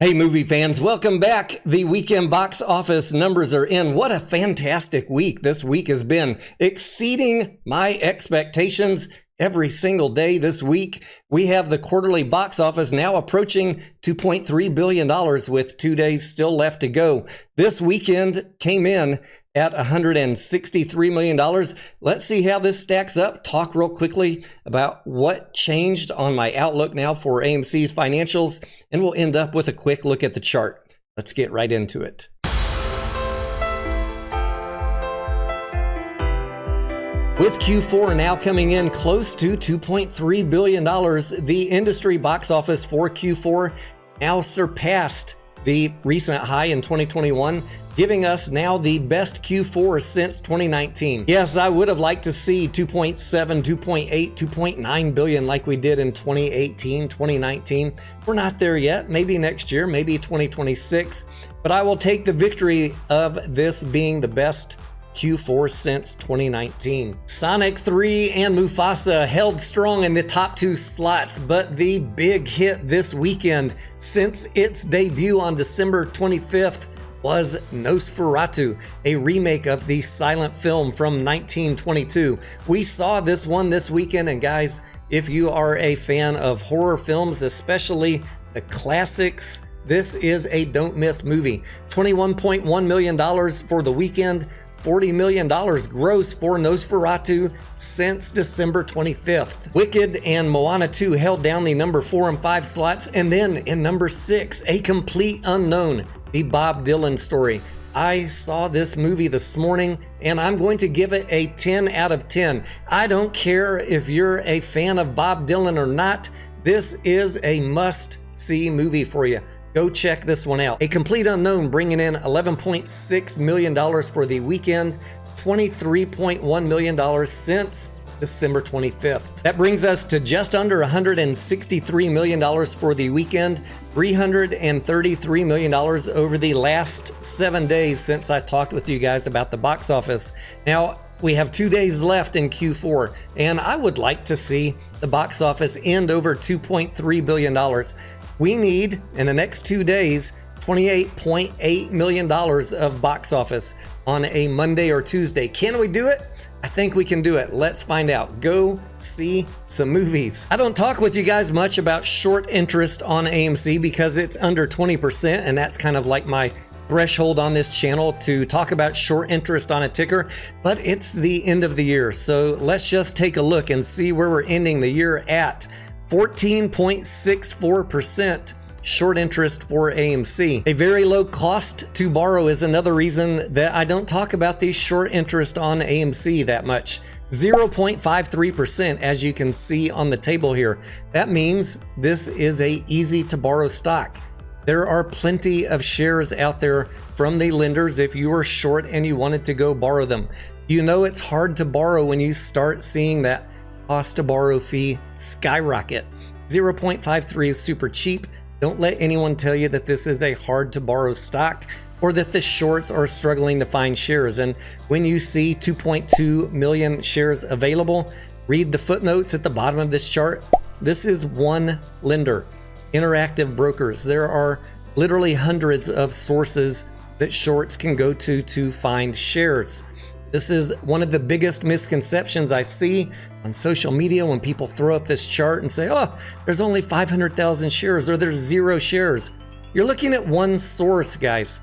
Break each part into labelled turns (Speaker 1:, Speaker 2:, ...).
Speaker 1: Hey movie fans, welcome back. The weekend box office numbers are in. What a fantastic week this week has been, exceeding my expectations every single day this week. We have the quarterly box office now approaching $2.3 billion with 2 days still left to go. This weekend came in at $163 million. Let's see how this stacks up. Talk real quickly about what changed on my outlook now for AMC's financials, and we'll end up with a quick look at the chart. Let's get right into it. With Q4 now coming in close to $2.3 billion, the industry box office for Q4 now surpassed the recent high in 2021, giving us now the best Q4 since 2019. Yes, I would have liked to see 2.7, 2.8, 2.9 billion like we did in 2018, 2019. We're not there yet. Maybe next year, maybe 2026. But I will take the victory of this being the best Q4 since 2019. Sonic 3 and Mufasa held strong in the top two slots, but the big hit this weekend since its debut on December 25th was Nosferatu, a remake of the silent film from 1922. We saw this one this weekend, and guys, if you are a fan of horror films, especially the classics, this is a don't miss movie. $21.1 million for the weekend, $40 million gross for Nosferatu since December 25th. Wicked and Moana 2 held down the number 4 and 5 slots, and then in number 6, A Complete Unknown, the Bob Dylan story. I saw this movie this morning, and I'm going to give it a 10 out of 10. I don't care if you're a fan of Bob Dylan or not. This is a must-see movie for you. Go check this one out. A Complete Unknown bringing in $11.6 million for the weekend, $23.1 million since December 25th. That brings us to just under $163 million for the weekend, $333 million over the last 7 days since I talked with you guys about the box office. Now, we have 2 days left in Q4, and I would like to see the box office end over $2.3 billion. We need, in the next 2 days, $28.8 million of box office on a Monday or Tuesday. Can we do it? I think we can do it. Let's find out. Go see some movies. I don't talk with you guys much about short interest on AMC because it's under 20%, and that's kind of like my threshold on this channel to talk about short interest on a ticker, but it's the end of the year. So let's just take a look and see where we're ending the year at. 14.64% short interest for AMC. A very low cost to borrow is another reason that I don't talk about the short interest on AMC that much. 0.53%, as you can see on the table here. That means this is a easy to borrow stock. There are plenty of shares out there from the lenders if you are short and you wanted to go borrow them. You know it's hard to borrow when you start seeing that cost to borrow fee skyrocket. 0.53 is super cheap. Don't let anyone tell you that this is a hard to borrow stock or that the shorts are struggling to find shares. And when you see 2.2 million shares available, read the footnotes at the bottom of this chart. This is one lender, Interactive Brokers. There are literally hundreds of sources that shorts can go to find shares. This is one of the biggest misconceptions I see on social media when people throw up this chart and say, oh, there's only 500,000 shares or there's 0 shares. You're looking at one source, guys.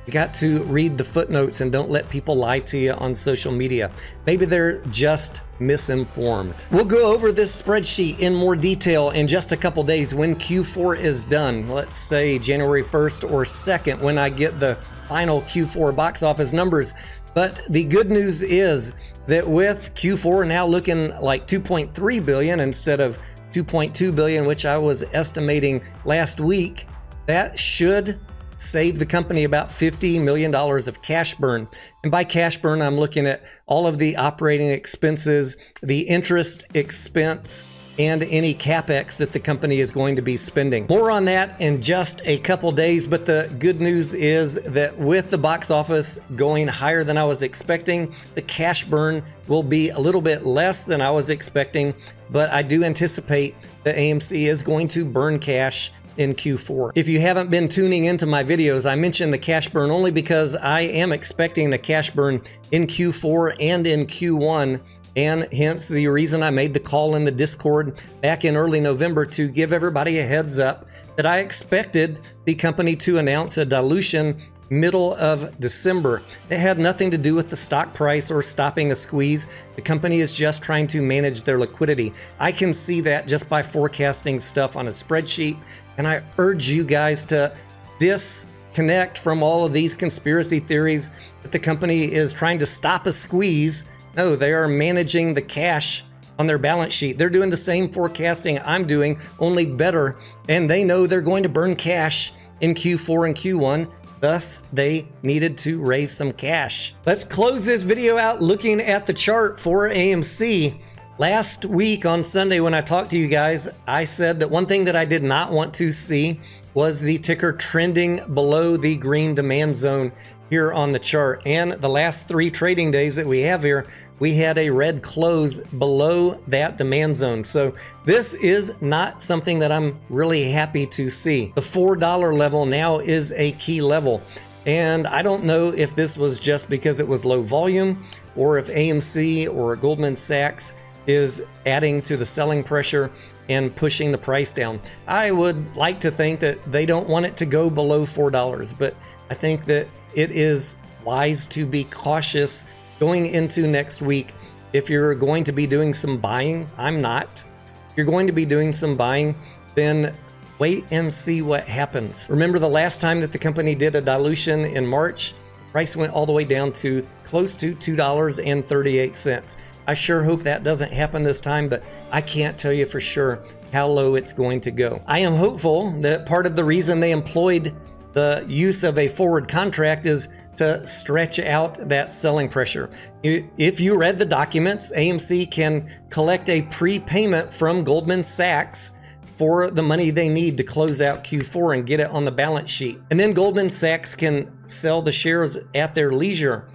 Speaker 1: You got to read the footnotes and don't let people lie to you on social media. Maybe they're just misinformed. We'll go over this spreadsheet in more detail in just a couple days when Q4 is done. Let's say January 1st or 2nd when I get the final Q4 box office numbers. But the good news is that with Q4 now looking like 2.3 billion instead of 2.2 billion, which I was estimating last week, that should save the company about $50 million of cash burn. And by cash burn, I'm looking at all of the operating expenses, the interest expense, and any capex that the company is going to be spending. More on that in just a couple days, but the good news is that with the box office going higher than I was expecting, the cash burn will be a little bit less than I was expecting, but I do anticipate that AMC is going to burn cash in Q4. If you haven't been tuning into my videos, I mentioned the cash burn only because I am expecting a cash burn in Q4 and in Q1, and hence the reason I made the call in the Discord back in early November to give everybody a heads up that I expected the company to announce a dilution middle of December. It had nothing to do with the stock price or stopping a squeeze. The company is just trying to manage their liquidity. I can see that just by forecasting stuff on a spreadsheet, and I urge you guys to disconnect from all of these conspiracy theories that the company is trying to stop a squeeze. No, they are managing the cash on their balance sheet. They're doing the same forecasting I'm doing, only better, and they know they're going to burn cash in Q4 and Q1. Thus, they needed to raise some cash. Let's close this video out looking at the chart for AMC. Last week on Sunday when I talked to you guys, I said that one thing that I did not want to see was the ticker trending below the green demand zone here on the chart. And the last 3 trading days that we have here, we had a red close below that demand zone. So this is not something that I'm really happy to see. The $4 level now is a key level. And I don't know if this was just because it was low volume or if AMC or Goldman Sachs is adding to the selling pressure and pushing the price down. I would like to think that they don't want it to go below $4, but I think that it is wise to be cautious going into next week. If you're going to be doing some buying, I'm not. If you're going to be doing some buying, then wait and see what happens. Remember the last time that the company did a dilution in March, the price went all the way down to close to $2.38. I sure hope that doesn't happen this time, but I can't tell you for sure how low it's going to go. I am hopeful that part of the reason they employed the use of a forward contract is to stretch out that selling pressure. If you read the documents, AMC can collect a prepayment from Goldman Sachs for the money they need to close out Q4 and get it on the balance sheet. And then Goldman Sachs can sell the shares at their leisure,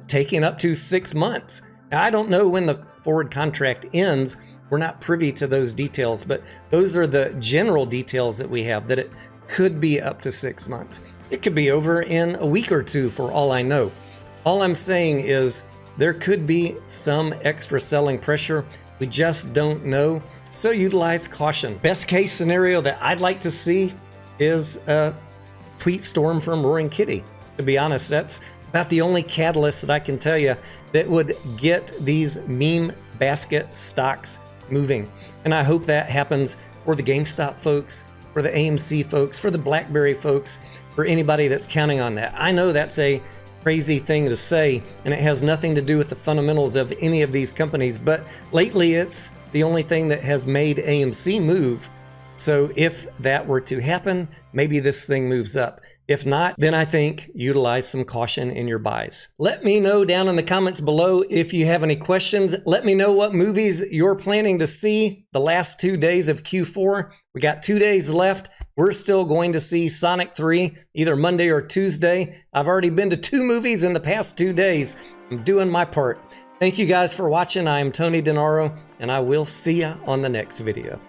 Speaker 1: taking up to 6 months. Now, I don't know when the forward contract ends. We're not privy to those details, but those are the general details that we have, that it could be up to 6 months. It could be over in a week or 2 for all I know. All I'm saying is there could be some extra selling pressure. We just don't know. So utilize caution. Best case scenario that I'd like to see is a tweet storm from Roaring Kitty. To be honest, that's about the only catalyst that I can tell you that would get these meme basket stocks moving. And I hope that happens for the GameStop folks, for the AMC folks, for the BlackBerry folks, for anybody that's counting on that. I know that's a crazy thing to say, and it has nothing to do with the fundamentals of any of these companies, but lately it's the only thing that has made AMC move. So if that were to happen, maybe this thing moves up. If not, then I think utilize some caution in your buys. Let me know down in the comments below if you have any questions. Let me know what movies you're planning to see the last 2 days of Q4. We got 2 days left. We're still going to see Sonic 3 either Monday or Tuesday. I've already been to 2 movies in the past 2 days. I'm doing my part. Thank you guys for watching. I'm Tony Denaro, and I will see ya on the next video.